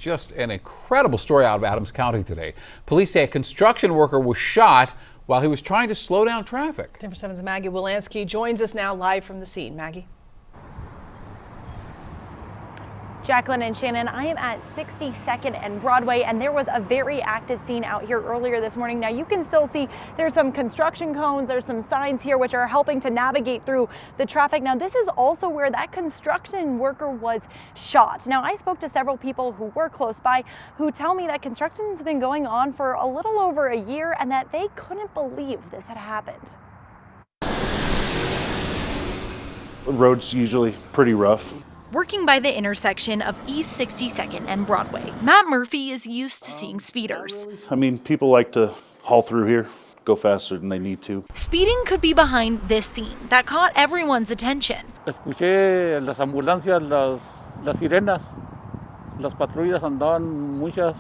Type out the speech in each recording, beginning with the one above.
Just an incredible story out of Adams County today. Police say a construction worker was shot while he was trying to slow down traffic. Denver 7's Maggie Wolanski joins us now live from the scene. Maggie. Jacqueline and Shannon, I am at 62nd and Broadway, and there was a very active scene out here earlier this morning. Now you can still see there's some construction cones, there's some signs here which are helping to navigate through the traffic. Now this is also where that construction worker was shot. Now I spoke to several people who were close by who tell me that construction's been going on for a little over a year and that they couldn't believe this had happened. The road's usually pretty rough. Working by the intersection of East 62nd and Broadway, Matt Murphy is used to seeing speeders. I mean, people like to haul through here, go faster than they need to. Speeding could be behind this scene that caught everyone's attention. Escuché las ambulancias, las sirenas, las patrullas andaban muchas,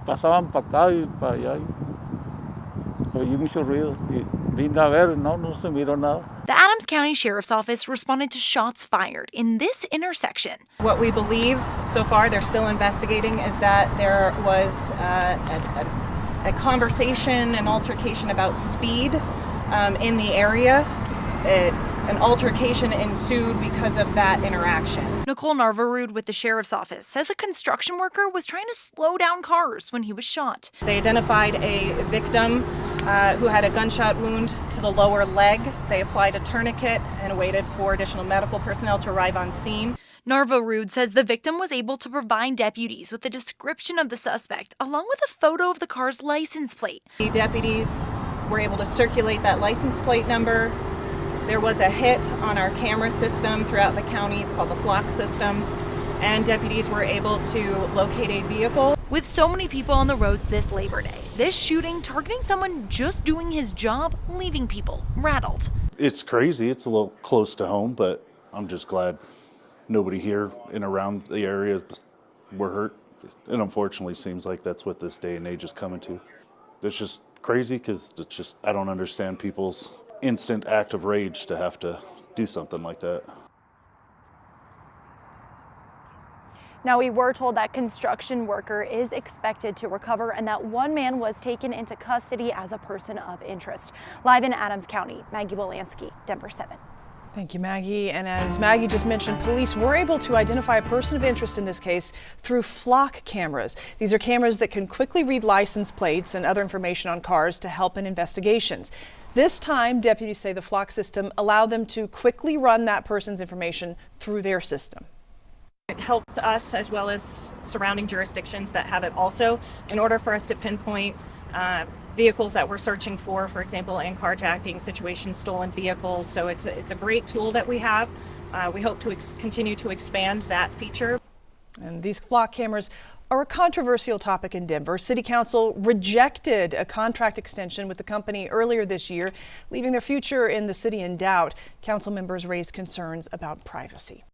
pasaban para acá y para allá. Oí mucho ruido y vine a ver, no se miró nada. The Adams County Sheriff's Office responded to shots fired in this intersection. What we believe so far, they're still investigating, is that there was a conversation, an altercation about speed in the area. An altercation ensued because of that interaction. Nicole Narvarud with the Sheriff's Office says a construction worker was trying to slow down cars when he was shot. They identified a victim who had a gunshot wound to the lower leg. They applied a tourniquet and waited for additional medical personnel to arrive on scene. Narvarud says the victim was able to provide deputies with a description of the suspect, along with a photo of the car's license plate. The deputies were able to circulate that license plate number. There was a hit on our camera system throughout the county. It's called the Flock system. And deputies were able to locate a vehicle. With so many people on the roads this Labor Day, this shooting targeting someone just doing his job, leaving people rattled. It's crazy. It's a little close to home, but I'm just glad nobody here and around the area were hurt. It unfortunately seems like that's what this day and age is coming to. It's just crazy because it's just, I don't understand people's instant act of rage to have to do something like that. Now, we were told that construction worker is expected to recover and that one man was taken into custody as a person of interest. Live in Adams County, Maggie Wolanski, Denver 7. Thank you, Maggie. And as Maggie just mentioned, police were able to identify a person of interest in this case through Flock cameras. These are cameras that can quickly read license plates and other information on cars to help in investigations. This time, deputies say the Flock system allowed them to quickly run that person's information through their system. It helps us as well as surrounding jurisdictions that have it also in order for us to pinpoint vehicles that we're searching for example, in carjacking situations, stolen vehicles. So it's a great tool that we have. We hope to continue to expand that feature. And these Flock cameras are a controversial topic in Denver. City Council rejected a contract extension with the company earlier this year, leaving their future in the city in doubt. Council members raised concerns about privacy.